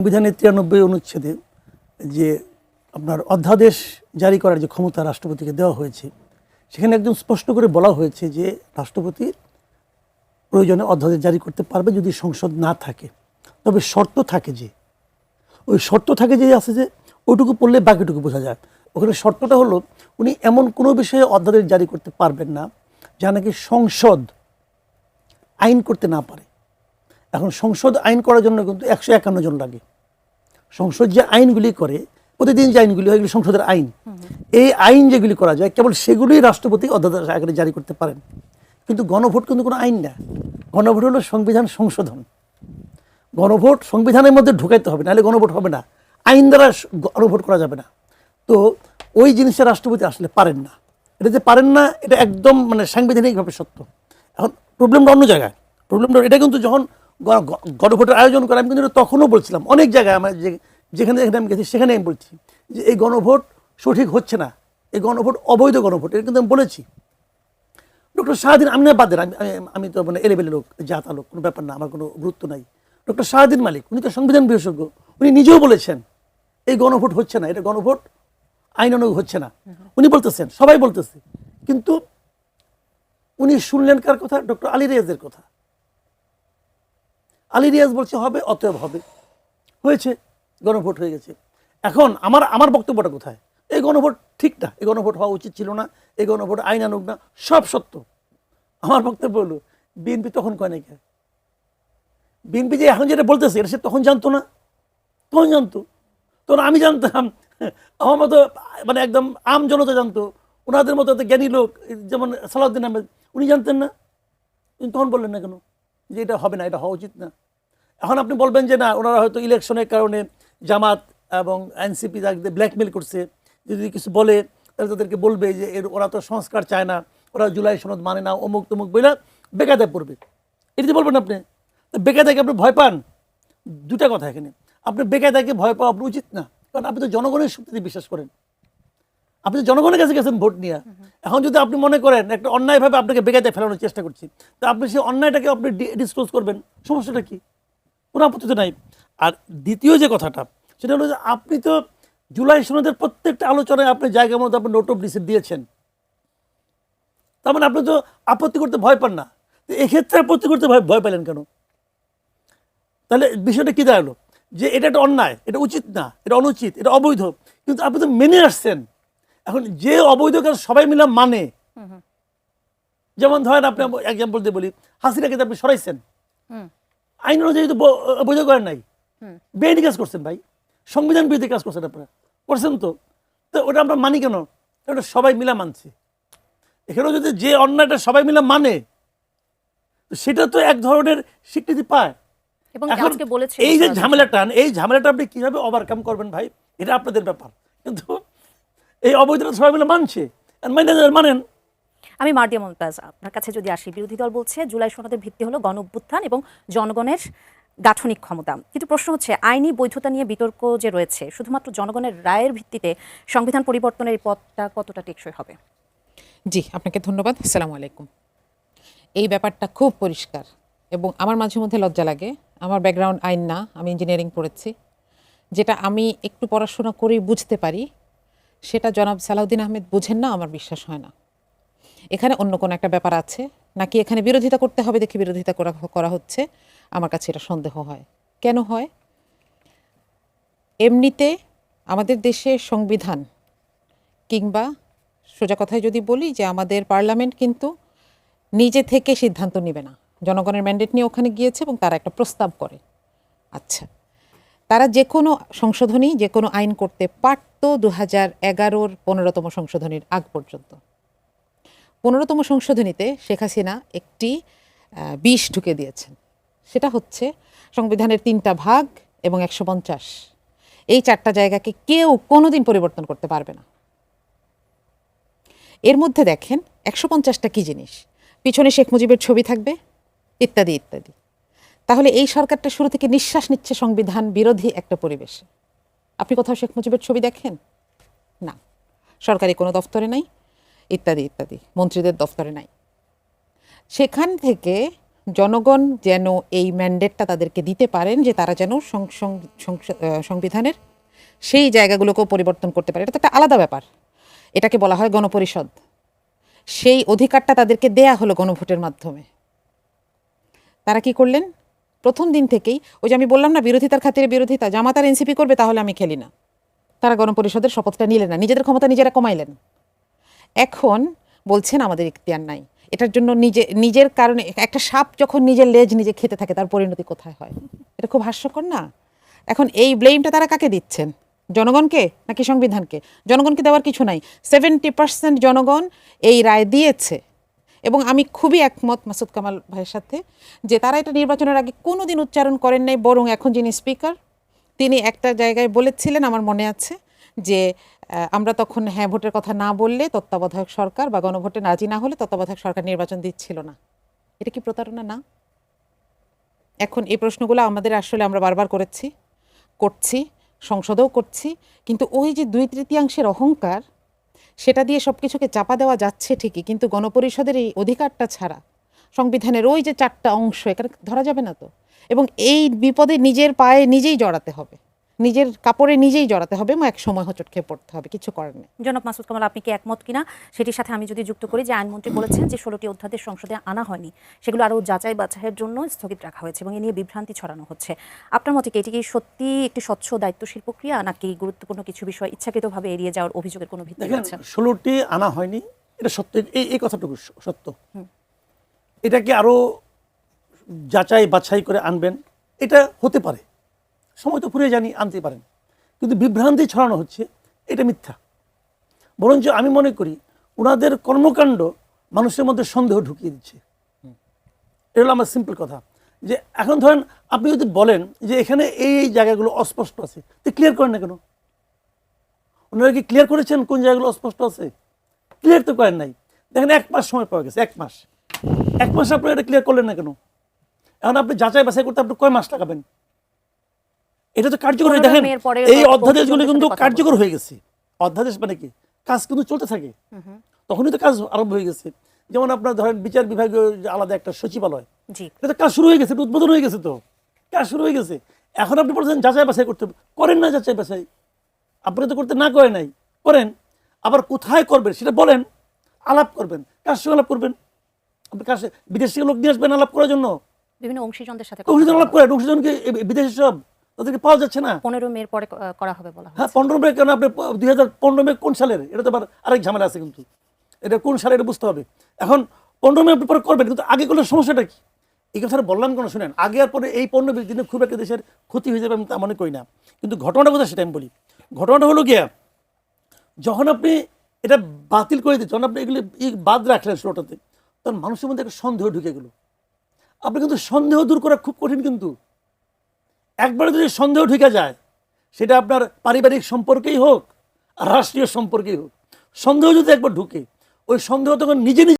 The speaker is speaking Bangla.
সংবিধানের 93 অনুচ্ছেদে যে আপনার অধ্যাদেশ জারি করার যে ক্ষমতা রাষ্ট্রপতিকে দেওয়া হয়েছে, সেখানে একদম স্পষ্ট করে বলা হয়েছে যে রাষ্ট্রপতি প্রয়োজনে অধ্যাদেশ জারি করতে পারবে যদি সংসদ না থাকে। তবে শর্ত থাকে, যে ওই শর্ত থাকে যে আছে যে ওইটুকু পড়লে বাকিটুকু বোঝা যায়। ওখানে শর্তটা হলো উনি এমন কোনো বিষয়ে অধ্যাদেশ জারি করতে পারবেন না যা নাকি সংসদ আইন করতে না পারে। এখন সংসদ আইন করার জন্য কিন্তু 151 জন লাগে। সংসদ যে আইনগুলি করে, প্রতিদিন যে আইনগুলি হয় এগুলি সংসদের আইন। এই আইন যেগুলি করা যায় কেবল সেগুলি রাষ্ট্রপতি অধ্যাদেশ আকারে জারি করতে পারেন। কিন্তু গণভোট কিন্তু কোনো আইন না। গণভোট হলো সংবিধান সংশোধন। গণভোট সংবিধানের মধ্যে ঢুকাইতে হবে, নাহলে গণভোট হবে না। আইন দ্বারা গণভোট করা যাবে না। তো ওই জিনিসটা রাষ্ট্রপতি আসলে পারেন না। এটা যে পারেন না, এটা একদম মানে সাংবিধানিকভাবে সত্য। এখন প্রবলেমটা অন্য জায়গায়। প্রবলেমটা এটা কিন্তু যখন গণভোটের আয়োজন করে, আমি কিন্তু তখনও বলছিলাম অনেক জায়গায়, আমার যেখানে যেখানে আমি গেছি সেখানে আমি বলছি যে এই গণভোট সঠিক হচ্ছে না, এই গণভোট অবৈধ গণভোট। এটা কিন্তু আমি বলেছি। ডক্টর শাহদিন, আমি না বাদ দেন, আমি তো মানে এলেবেলে লোক, জাতা লোক, কোনো ব্যাপার না, আমার কোনো গুরুত্ব নাই। ডক্টর শাহদিন মালিক, উনি তো সংবিধান বিশেষজ্ঞ, উনি নিজেও বলেছেন এই গণভোট হচ্ছে না, এটা গণভোট আইনানুগ হচ্ছে না। উনি বলতেছেন, সবাই বলতেছে, কিন্তু উনি শুনলেন কার কথা? ডক্টর আলী রিয়াজের কথা। আলী রিয়াজ বলছে হবে, অতএব হবে। হয়েছে, গণভোট হয়ে গেছে। এখন আমার বক্তব্যটা কোথায়? এই গণভোট ঠিক না, এই গণভোট হওয়া উচিত ছিল না, এই গণভোট আইনানুগ না, সব সত্য। আমার বক্তব্য হলো বিএনপি তখন কয় নাকি, বিএনপি যে এখন যেটা বলতেছে এটা সে তখন জানতো না? তখন জানতো। তখন আমি জানতাম, আমার মতো মানে একদম আম জনতা জানতো, ওনাদের মতো জ্ঞানী লোক যেমন সালাউদ্দিন আহমেদ, উনি জানতেন না? তখন বললেন না কেন যে এটা হবে না, এটা হওয়া উচিত না? এখন আপনি বলবেন যে না, ওনারা হয়তো ইলেকশনের কারণে জামাত এবং এনসিপি তাদের ব্ল্যাকমেল করছে, যদি কিছু বলে তাহলে তাদেরকে বলবে যে ওরা তো সংস্কার চায় না, ওরা জুলাই সনদ মানে না, অমুক তমুক বইলা বেকায়দায় পড়বে। এটা যে বলবেন আপনি, বেকায়দাকে আপনি ভয় পান। দুটা কথা এখানে, আপনি বেকায়দাকে ভয় পাওয়া আপনার উচিত না, কারণ আপনি তো জনগণের শক্তিতে বিশ্বাস করেন। আপনি তো জনগণের কাছে গেছেন ভোট নিয়ে। এখন যদি আপনি মনে করেন একটা অন্যায়ভাবে আপনাকে বেকায়দায় ফেলানোর চেষ্টা করছি, তো আপনি সেই অন্যায়টাকে আপনি ডিসক্লোজ করবেন, সমস্যাটা কি? কোনো আপত্তি তো নাই। আর দ্বিতীয় যে কথাটা, সেটা হলো যে আপনি তো জুলাই সনদের প্রত্যেকটা আলোচনায় আপনি জায়গা মতো আপনি নোট অফ ডিসিট দিয়েছেন। তার মানে আপনি তো আপত্তি করতে ভয় পান না। তো এক্ষেত্রে আপত্তি করতে ভয় পেলেন কেন? তাহলে বিষয়টা কি দাঁড়ালো? যে এটা একটা অন্যায়, এটা উচিত না, এটা অনুচিত, এটা অবৈধ, কিন্তু আপনি তো মেনে আসছেন। এখন যে অবৈধ কাজ সবাই মিলে মানে, যেমন ধরেন আপনি এক্সাম্পল দিয়ে বলি, হাসিনাকে আপনি সরাইছেন, আইন অনুযায়ী তো অবৈধ করেন নাই, বেআইনি কাজ করছেন ভাই, সংবিধান বিরোধী কাজ করছেন আপনারা, করছেন তো। তো ওটা আমরা মানি কেন? ওটা সবাই মিলা মানছে। এখানেও যদি যে অন্যায়টা সবাই মিলে মানে, সেটা তো এক ধরনের স্বীকৃতি পায়। এখন এই যে ঝামেলাটা আপনি কিভাবে ওভারকাম করবেন ভাই, এটা আপনাদের ব্যাপার। কিন্তু এই অবৈধতা সবাই মিলে মানছে, মানেন। আমি মার্জিয়া মুমতাজ, আপনার কাছে যদি আসি, বিরোধী দল বলছে জুলাই সনদের ভিত্তি হলো গণ অভ্যুত্থান এবং জনগণের গাঠনিক ক্ষমতা। কিন্তু প্রশ্ন হচ্ছে, আইনি বৈধতা নিয়ে বিতর্ক যে রয়েছে, শুধুমাত্র জনগণের রায়ের ভিত্তিতে সংবিধান পরিবর্তনের পথটা কতটা টেকসই হবে? জি, আপনাকে ধন্যবাদ। আসসালামু আলাইকুম। এই ব্যাপারটা খুব পরিষ্কার এবং আমার মাঝে মধ্যে লজ্জা লাগে। আমার ব্যাকগ্রাউন্ড আইন না, আমি ইঞ্জিনিয়ারিং পড়েছি। যেটা আমি একটু পড়াশোনা করেই বুঝতে পারি, সেটা জনাব সালাউদ্দিন আহমেদ বুঝেন না, আমার বিশ্বাস হয় না। এখানে অন্য কোনো একটা ব্যাপার আছে, নাকি এখানে বিরোধিতা করতে হবে দেখে বিরোধিতা করা হচ্ছে, আমার কাছে এটা সন্দেহ হয়। কেন হয়? এমনিতে আমাদের দেশের সংবিধান, কিংবা সোজা কথায় যদি বলি যে আমাদের পার্লামেন্ট কিন্তু নিজে থেকে সিদ্ধান্ত নেবে না, জনগণের ম্যান্ডেট নিয়ে ওখানে গিয়েছে এবং তারা একটা প্রস্তাব করে। আচ্ছা, তারা যে কোনো সংশোধনী, যে কোনো আইন করতে পারত 2011-র 15তম সংশোধনীর আগ পর্যন্ত। 15তম সংশোধনীতে শেখ হাসিনা একটি বিষ ঢুকে দিয়েছেন। সেটা হচ্ছে সংবিধানের 3টা ভাগ এবং 150, এই 4টা জায়গাকে কেউ কোনোদিন পরিবর্তন করতে পারবে না। এর মধ্যে দেখেন 150টা কী জিনিস, পিছনে শেখ মুজিবের ছবি থাকবে, ইত্যাদি ইত্যাদি। তাহলে এই সরকারটা শুরু থেকে নিঃশ্বাস নিচ্ছে সংবিধান বিরোধী একটা পরিবেশে। আপনি কোথাও শেখ মুজিবের ছবি দেখেন? না। সরকারি কোনো দফতরে নাই, ইত্যাদি ইত্যাদি, মন্ত্রীদের দফতরে নাই। সেখান থেকে জনগণ যেন এই ম্যান্ডেটটা তাদেরকে দিতে পারেন যে তারা যেন সংবিধানের সেই জায়গাগুলোকেও পরিবর্তন করতে পারে। এটা তো একটা আলাদা ব্যাপার, এটাকে বলা হয় গণপরিষদ। সেই অধিকারটা তাদেরকে দেয়া হলো গণভোটের মাধ্যমে। তারা কি করলেন? প্রথম দিন থেকেই ওই যে আমি বললাম না, বিরোধিতার খাতিরে বিরোধিতা, জামাত আর এনসিপি করবে তাহলে আমি খেলি না, তারা গণপরিষদের শপথটা নিলেন না, নিজেদের ক্ষমতা নিজেরা কমাইলেন। এখন বলছেন আমাদের ইখতিয়ার নাই। এটার জন্য নিজের কারণে একটা সাপ যখন নিজের লেজ নিজে খেতে থাকে তার পরিণতি কোথায় হয়? এটা খুব হাস্যকর না? এখন এই ব্লেমটা তারা কাকে দিচ্ছেন? জনগণকে নাকি সংবিধানকে? জনগণকে দেওয়ার কিছু নাই। 70% জনগণ এই রায় দিয়েছে এবং আমি খুবই একমত মাসুদ কামাল ভাইয়ের সাথে যে তারা এটা নির্বাচনের আগে কোনো দিন উচ্চারণ করেন নাই, বরং এখন যিনি স্পিকার তিনি একটা জায়গায় বলেছিলেন, আমার মনে আছে, যে আমরা তখন হ্যাঁ ভোটের কথা না বললে তত্ত্বাবধায়ক সরকার বা গণভোটে রাজি না হলে তত্ত্বাবধায়ক সরকার নির্বাচন দিচ্ছিল না। এটা কি প্রতারণা না? এখন এই প্রশ্নগুলো আমাদের আসলে আমরা বারবার করছি, সংসদেও করছি, কিন্তু ওই যে 2/3 অহংকার, সেটা দিয়ে সব কিছুকে চাপা দেওয়া যাচ্ছে ঠিকই, কিন্তু গণপরিষদের এই অধিকারটা ছাড়া সংবিধানের ওই যে 4টা অংশ এখানে ধরা যাবে না তো। এবং এই বিপদে নিজের পায়ে নিজেই জড়াতে হবে, নিজের কাপড়ে নিজেই জড়াতে হবে এবং এক সময় হোঁচট খেয়ে পড়তে হবে, কিছু করার নেই। জনাব মাসুদ কামাল, আপনি কি একমত কিনা সেটির সাথে আমি যদি যুক্ত করি যে আইনমন্ত্রী বলেছেন যে 16টি অধ্যাদেশ সংসদে আনা হয়নি, সেগুলো আরও যাচাই বাছাইয়ের জন্য স্থগিত রাখা হয়েছে এবং এ নিয়ে বিভ্রান্তি ছড়ানো হচ্ছে। আপনার মতে কি এটি কি সত্যি একটি স্বচ্ছ দায়িত্বশীল প্রক্রিয়া, নাকি গুরুত্বপূর্ণ কিছু বিষয় ইচ্ছাকৃতভাবে এড়িয়ে যাওয়ার অভিযোগের কোনো ভিত্তি আছে? 16টি আনা হয়নি, এটা সত্য, এই কথাটুকু সত্য। এটাকে আরো যাচাই বাছাই করে আনবেন, এটা হতে পারে, সময় তো ফুরিয়ে জানি, আনতে পারেন, কিন্তু বিভ্রান্তি ছড়ানো হচ্ছে, এটা মিথ্যা। বরঞ্চ আমি মনে করি ওনাদের কর্মকাণ্ড মানুষের মধ্যে সন্দেহ ঢুকিয়ে দিচ্ছে। এটা হলো আমার সিম্পল কথা। যে এখন ধরেন আপনি যদি বলেন যে এখানে এই জায়গাগুলো অস্পষ্ট আছে, তো ক্লিয়ার করেন না কেন? ওনারা কি ক্লিয়ার করেছেন কোন জায়গাগুলো অস্পষ্ট আছে? ক্লিয়ার তো করেন নাই। দেখেন 1 মাস সময় পাওয়া গেছে, 1 মাস আপনি এটা ক্লিয়ার করলেন না কেন? এখন আপনি যাচাই বাছাই করতে আপনি কয় মাস লাগাবেন? এটা তো কার্যকর হয়ে, দেখেন এই অধ্যাদেশগুলো কিন্তু কার্যকর হয়ে গেছে। অধ্যাদেশ মানে কি, কাজ কিন্তু চলতে থাকে, তখনই তো কাজ আরম্ভ হয়ে গেছে। যেমন আপনার ধরেন বিচার বিভাগীয় আলাদা একটা সচিবালয়, এটা তো কাজ শুরু হয়ে গেছে, উদ্বোধন হয়ে গেছে, তো কাজ শুরু হয়ে গেছে। এখন আপনি বলছেন যাচাই বাছাই করতে, করেন না যাচাই বাছাই, আপনি তো করতে না করে নাই, করেন। আবার কোথায় করবেন সেটা বলেন, আলাপ করবেন, কার সঙ্গে আলাপ করবেন? আপনি কাছে বিদেশি লোক নিয়ে আসবেন আলাপ করার জন্য, বিভিন্ন অংশীজনদের সাথে আলাপ করেন। অংশীজনকে বিদেশি সব তাদেরকে পাওয়া যাচ্ছে না। 15 মের পরে করা হবে বলা হয়। হ্যাঁ 15 মে, কেন আপনি 2015 মে কোন সালের? এটা তো আবার আরেক ঝামেলা আছে, কিন্তু এটা কোন সালে এটা বুঝতে হবে। এখন 15 মে আপনি পরে করবেন, কিন্তু আগে করলে সমস্যাটা কি? এই কথাটা বললাম কেন শুনেন, আগে আর পরে এই 15-20 দিনে খুব একটা দেশের ক্ষতি হয়ে যাবে আমি তা মনে করি না, কিন্তু ঘটনাটা কোথায় সেটা আমি বলি। ঘটনাটা হলো গিয়া, যখন আপনি এটা বাতিল করে দিচ্ছেন, যখন আপনি এগুলি বাদ রাখলেন 16টাতে, তখন মানুষের মধ্যে একটা সন্দেহ ঢুকে গেল। আপনি কিন্তু সন্দেহ দূর করা খুব কঠিন, কিন্তু একবারে যদি সন্দেহ ঢুকে যায়, সেটা আপনার পারিবারিক সম্পর্কেই হোক আর রাষ্ট্রীয় সম্পর্কেই হোক, সন্দেহ যদি একবার ঢুকে, ওই সন্দেহ তখন নিজে